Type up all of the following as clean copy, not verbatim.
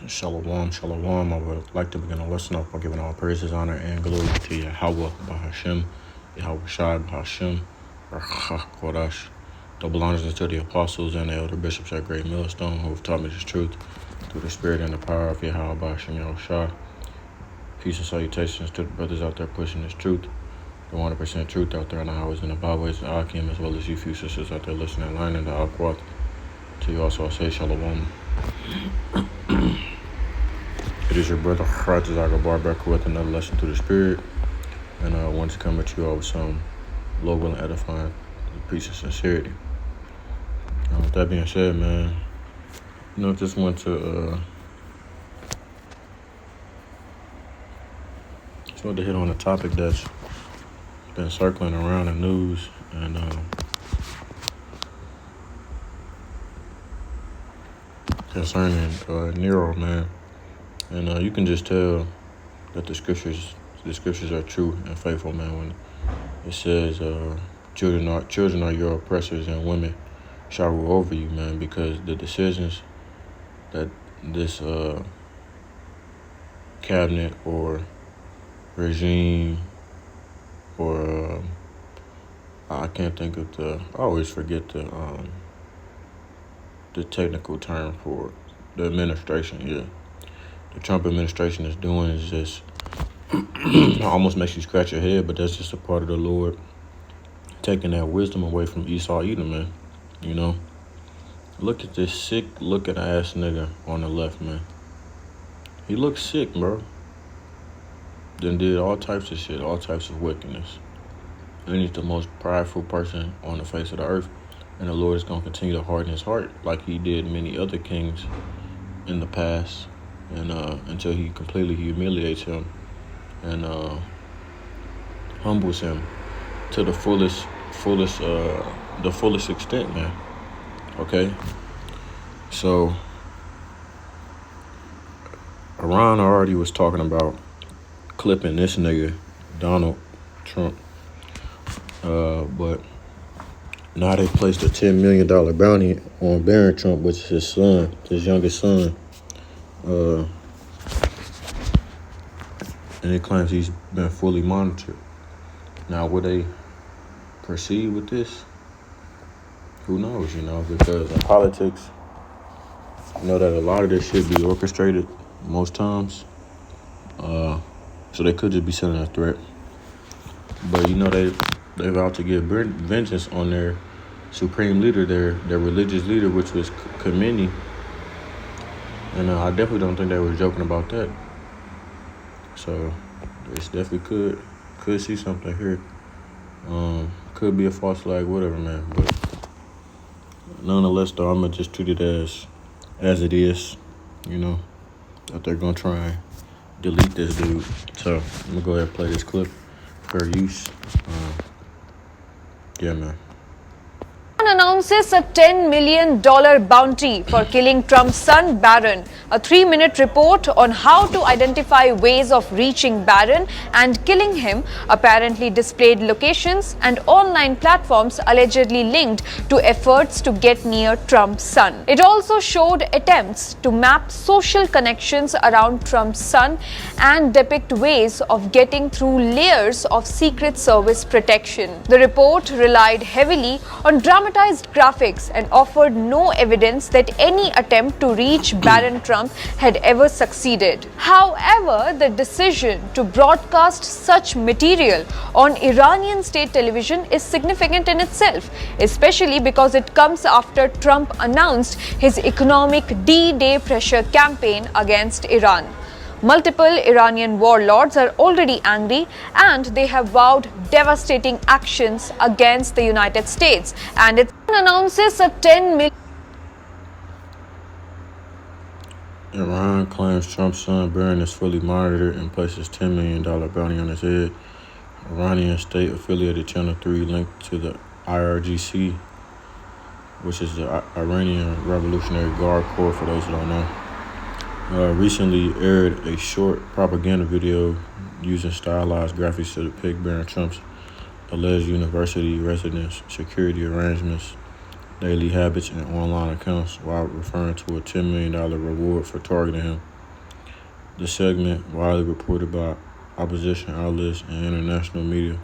Shalom, shalom. I would like to begin a lesson off by giving all praises, honor, and glory to Yahweh, Bahashem, Yahweh Shai, Bahashem, Kodash. Double honors to the apostles and the elder bishops at Great Millstone who have taught me this truth through the spirit and the power of Yahweh, Bahashem, Yahweh Shai. Peace and salutations to the brothers out there pushing this truth, the 100% truth out there in the highways and the byways, the Akim, as well as you few sisters out there listening and learning, the Aquat. To you also I say shalom. It is your brother Kharatz Agabar back with another lesson through the spirit, and I want to come at you all with some local and edifying peace and sincerity. With that being said, man, just want to hit on a topic that's been circling around the news, and concerning Nero, man. And you can just tell that the scriptures are true and faithful, man, when it says children are your oppressors and women shall rule over you, man, because the decisions that this cabinet or regime or I can't think of I always forget the technical term for the administration, the Trump administration is doing is just almost makes you scratch your head, but that's just a part of the Lord taking that wisdom away from Esau Edom, man. Look at this sick looking ass nigga on the left, man. He looks sick, bro. Then did all types of shit, all types of wickedness. And he's the most prideful person on the face of the earth. And the Lord is going to continue to harden his heart like he did many other kings in the past, and until he completely humiliates him and humbles him to the fullest extent, man. Okay? So Iran already was talking about clipping this nigga, Donald Trump. But now they placed a $10 million bounty on Barron Trump, which is his son, his youngest son. And it claims he's been fully monitored. Now, will they proceed with this? Who knows, because in politics, that a lot of this should be orchestrated most times. So they could just be sending a threat. But, they vowed to give vengeance on their supreme leader, their religious leader, which was Khamenei. And I definitely don't think they were joking about that. So it's definitely could see something here. Could be a false flag, whatever, man. But nonetheless, though, I'm gonna just treat it as it is. That they're gonna try and delete this dude. So I'm gonna go ahead and play this clip for use. Yeah, man. Announces a $10 million bounty for killing Trump's son, Barron. A 3-minute report on how to identify ways of reaching Barron and killing him apparently displayed locations and online platforms allegedly linked to efforts to get near Trump's son. It also showed attempts to map social connections around Trump's son and depict ways of getting through layers of Secret Service protection. The report relied heavily on dramatized graphics and offered no evidence that any attempt to reach Barron Trump had ever succeeded. However, the decision to broadcast such material on Iranian state television is significant in itself, especially because it comes after Trump announced his economic D-Day pressure campaign against Iran. Multiple Iranian warlords are already angry, and they have vowed devastating actions against the United States. And it announces a $10 million. Iran claims Trump's son Barron is fully monitored and places $10 million bounty on his head. Iranian state-affiliated Channel 3 linked to the IRGC, which is the Iranian Revolutionary Guard Corps, for those who don't know. Recently aired a short propaganda video using stylized graphics to depict Barron Trump's alleged university residence security arrangements daily habits, and online accounts while referring to a $10 million reward for targeting him. The segment, widely reported by opposition outlets and international media,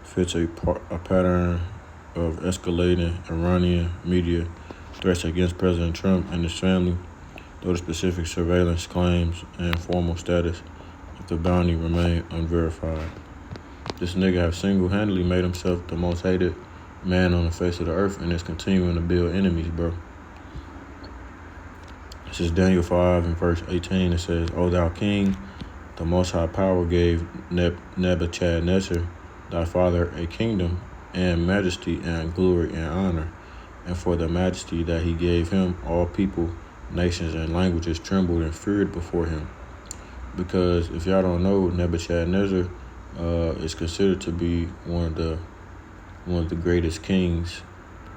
fits a pattern of escalating Iranian media threats against President Trump and his family, though the specific surveillance claims and formal status of the bounty remain unverified. This nigga have single-handedly made himself the most hated man on the face of the earth and is continuing to build enemies, bro. This is Daniel 5 and verse 18. It says, O thou king, the most high power gave Nebuchadnezzar, thy father, a kingdom and majesty and glory and honor. And for the majesty that he gave him, all people, nations, and languages trembled and feared before him. Because if y'all don't know, Nebuchadnezzar is considered to be one of the greatest kings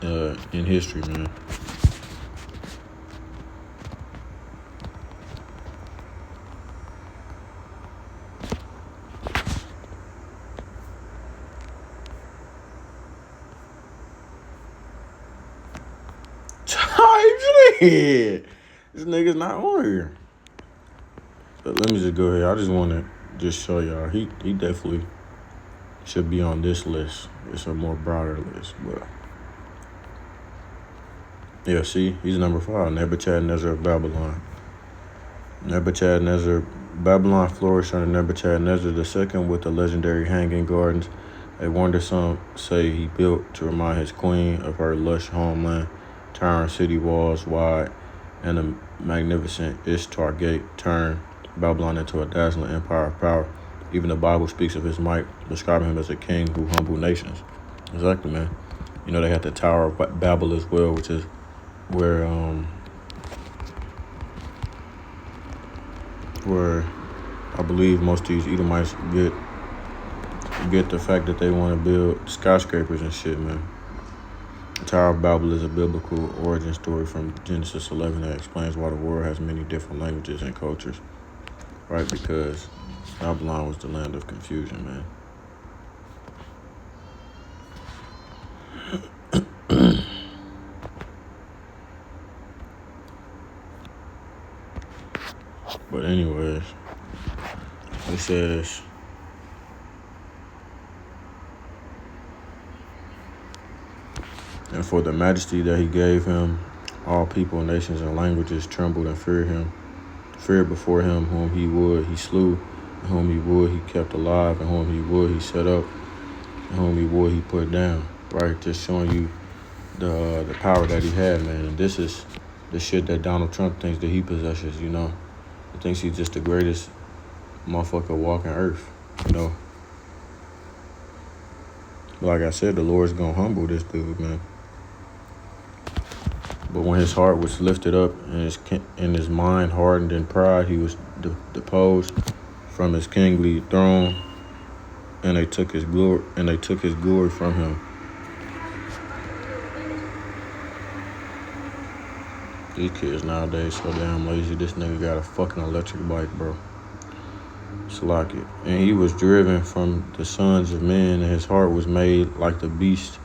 in history, man. This nigga's not on here. But let me just go here. I just want to just show y'all. He definitely should be on this list. It's a more broader list, but yeah, see, he's number 5, Nebuchadnezzar of Babylon. Babylon flourished under Nebuchadnezzar II with the legendary Hanging Gardens, a wonder some say he built to remind his queen of her lush homeland, towering city walls wide, and the magnificent Ishtar Gate turned Babylon into a dazzling empire of power. Even the Bible speaks of his might, describing him as a king who humbled nations. Exactly, man. You know, they had the Tower of Babel as well, which is where I believe most of these Edomites get the fact that they want to build skyscrapers and shit, man. The Tower of Babel is a biblical origin story from Genesis 11 that explains why the world has many different languages and cultures, right? Because Babylon was the land of confusion, man. But anyways, it says, and for the majesty that he gave him, all people, nations, and languages trembled and feared before him. Whom he would, he slew, and whom he would, he kept alive, and whom he would, he set up, and whom he would, he put down. Right, just showing you the power that he had, man. And this is the shit that Donald Trump thinks that he possesses, you know. He thinks he's just the greatest motherfucker walking earth, you know. But like I said, the Lord's gonna humble this dude, man. But when his heart was lifted up and his mind hardened in pride, he was deposed from his kingly throne, and they took his glory from him. These kids nowadays so damn lazy. This nigga got a fucking electric bike, bro. It's like it. And he was driven from the sons of men, and his heart was made like the beast,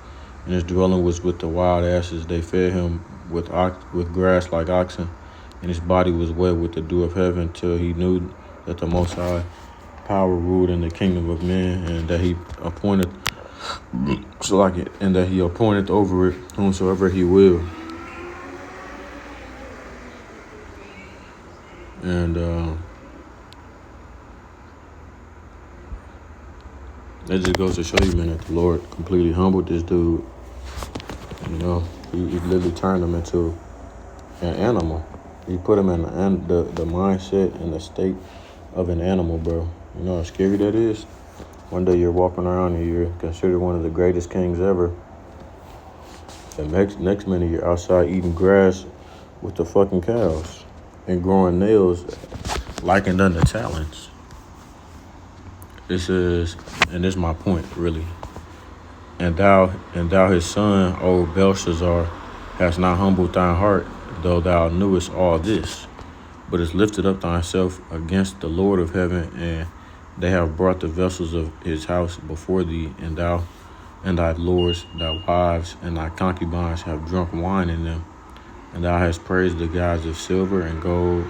and his dwelling was with the wild asses. They fed him with grass like oxen, and his body was wet with the dew of heaven, till he knew that the Most High power ruled in the kingdom of men, and that he appointed over it whomsoever he will. And that just goes to show you, man, that the Lord completely humbled this dude. You know, he literally turned him into an animal. He put him in the mindset and the state of an animal, bro. You know how scary that is? One day you're walking around and you're considered one of the greatest kings ever. The next minute you're outside eating grass with the fucking cows and growing nails likened unto talons. This is my point, really. And thou his son, O Belshazzar, hast not humbled thine heart, though thou knewest all this, but hast lifted up thyself against the Lord of heaven, and they have brought the vessels of his house before thee, and thou and thy lords, thy wives, and thy concubines have drunk wine in them. And thou hast praised the gods of silver and gold,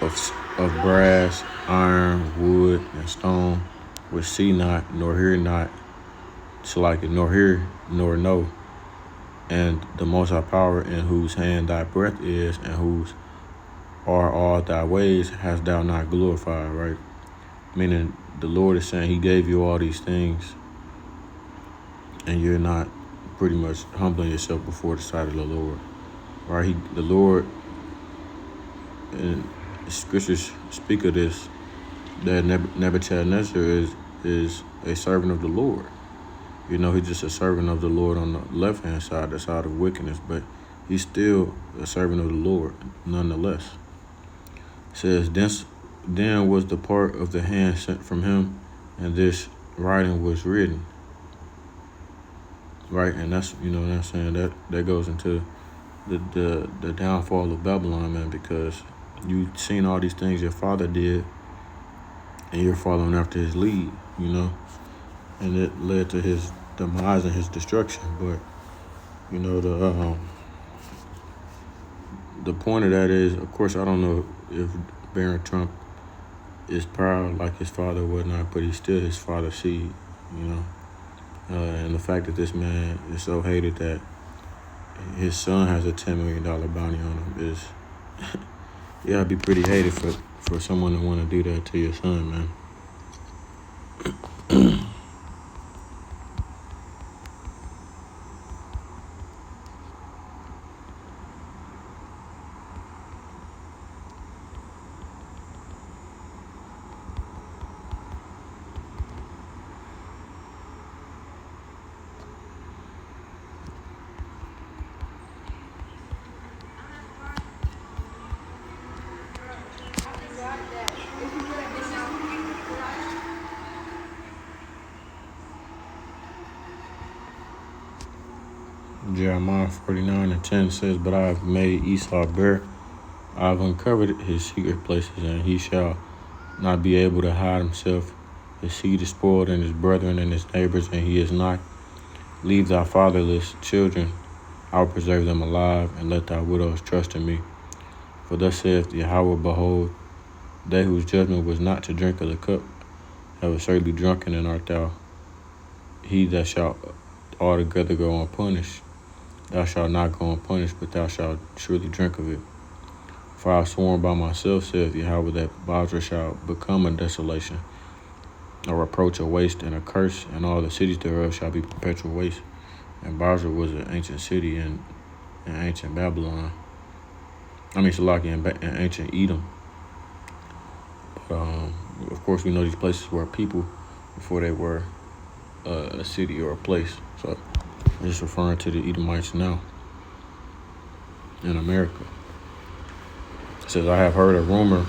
of brass, iron, wood, and stone, which see not, nor hear not, nor hear, nor know. And the Most High Power, in whose hand thy breath is, and whose are all thy ways, hast thou not glorified, right? Meaning the Lord is saying he gave you all these things, and you're not pretty much humbling yourself before the sight of the Lord, right? The Lord, and scriptures speak of this, that Nebuchadnezzar is a servant of the Lord. You know, he's just a servant of the Lord on the left-hand side, the side of wickedness, but he's still a servant of the Lord, nonetheless. It says, then was the part of the hand sent from him, and this writing was written. Right, and that's, you know what I'm saying, that goes into the downfall of Babylon, man, because you've seen all these things your father did, and you're following after his lead, you know, and it led to his demise and his destruction. But you know, the point of that is, of course, I don't know if Barron Trump is proud like his father or whatnot, but he's still his father's seed, you know. And the fact that this man is so hated that his son has a $10 million bounty on him is, you gotta be pretty hated for someone to want to do that to your son, man. Jeremiah 49:10 says, but I have made Esau bare. I have uncovered his secret places, and he shall not be able to hide himself. His seed is spoiled, and his brethren and his neighbors, and he is not. Leave thy fatherless children, I will preserve them alive, and let thy widows trust in me. For thus saith Yahweh, behold, they whose judgment was not to drink of the cup have assuredly drunken, and art thou he that shall altogether go unpunished. Thou shalt not go unpunished, but thou shalt surely drink of it. For I have sworn by myself, saith Yahweh, that Basra shall become a desolation, a reproach, a waste, and a curse, and all the cities thereof shall be perpetual waste. And Basra was an ancient city in ancient Babylon. Salaki in ancient Edom. But, of course, we know these places were people before they were a city or a place. So I'm just referring to the Edomites now in America. It says, I have heard a rumor.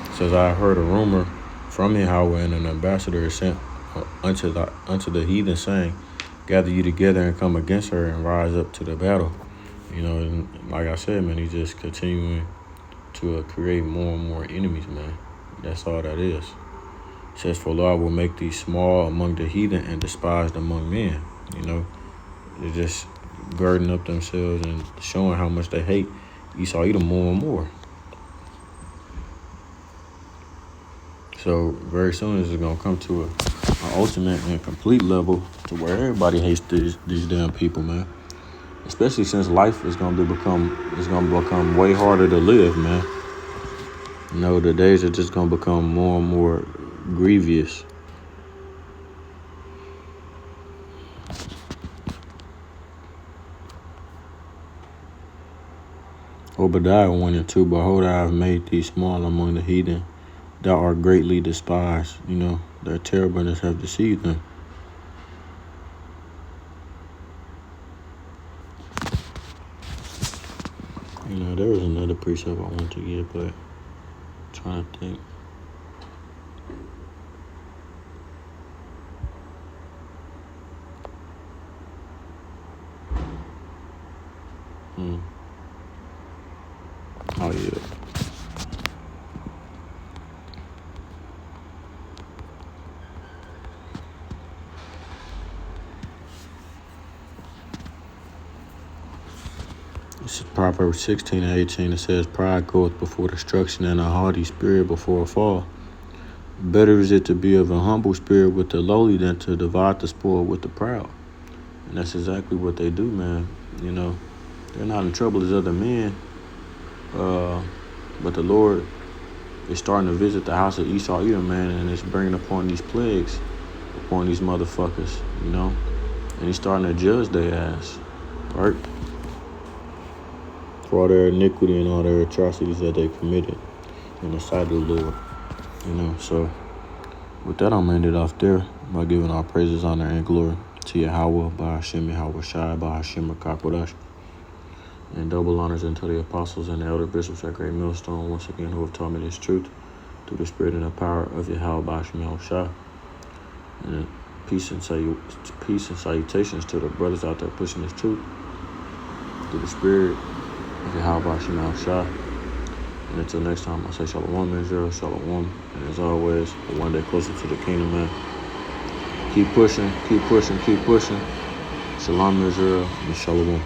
It says, I have heard a rumor from Yahweh, and an ambassador is sent unto the heathen, saying, gather you together and come against her and rise up to the battle. You know, and like I said, man, he's just continuing to create more and more enemies, man. That's all that is. It says, for Lord will make thee small among the heathen and despised among men. You know, they're just girding up themselves and showing how much they hate Esau Edom more and more. So very soon this is going to come to an ultimate and complete level to where everybody hates these damn people, man. Especially since life is going to become way harder to live, man. You know, the days are just going to become more and more grievous. Obadiah 1:2, behold, I have made thee small among the heathen. Thou art greatly despised. You know, their terribleness have deceived them. You know, there was another precept I wanted to give, but I'm trying to think. Oh, yeah. Proverbs 16:18. It says, "Pride goeth before destruction, and a haughty spirit before a fall. Better is it to be of a humble spirit with the lowly than to divide the spoil with the proud." And that's exactly what they do, man. You know, they're not in trouble as other men, but the Lord is starting to visit the house of Esau, Edom, man, and it's bringing upon these plagues upon these motherfuckers, you know, and he's starting to judge their ass, right, for all their iniquity and all their atrocities that they committed in the sight of the Lord, you know. So with that, I'm ended off there by giving all praises, honor, and glory to Yahweh, by Hashem Yahweh Shai, by Hashem Akakodash, and double honors unto the apostles and the elder bishops at Great Millstone, once again, who have taught me this truth through the spirit and the power of Yahweh, by Hashem Yahweh Shai. And peace and salutations to the brothers out there pushing this truth through the spirit of Yahweh, by Hashem Yahweh Shai. And until next time, I say Shalom, Israel, Shalom. And as always, one day closer to the kingdom, man. Keep pushing, keep pushing, keep pushing. Shalom, Israel, and Shalom.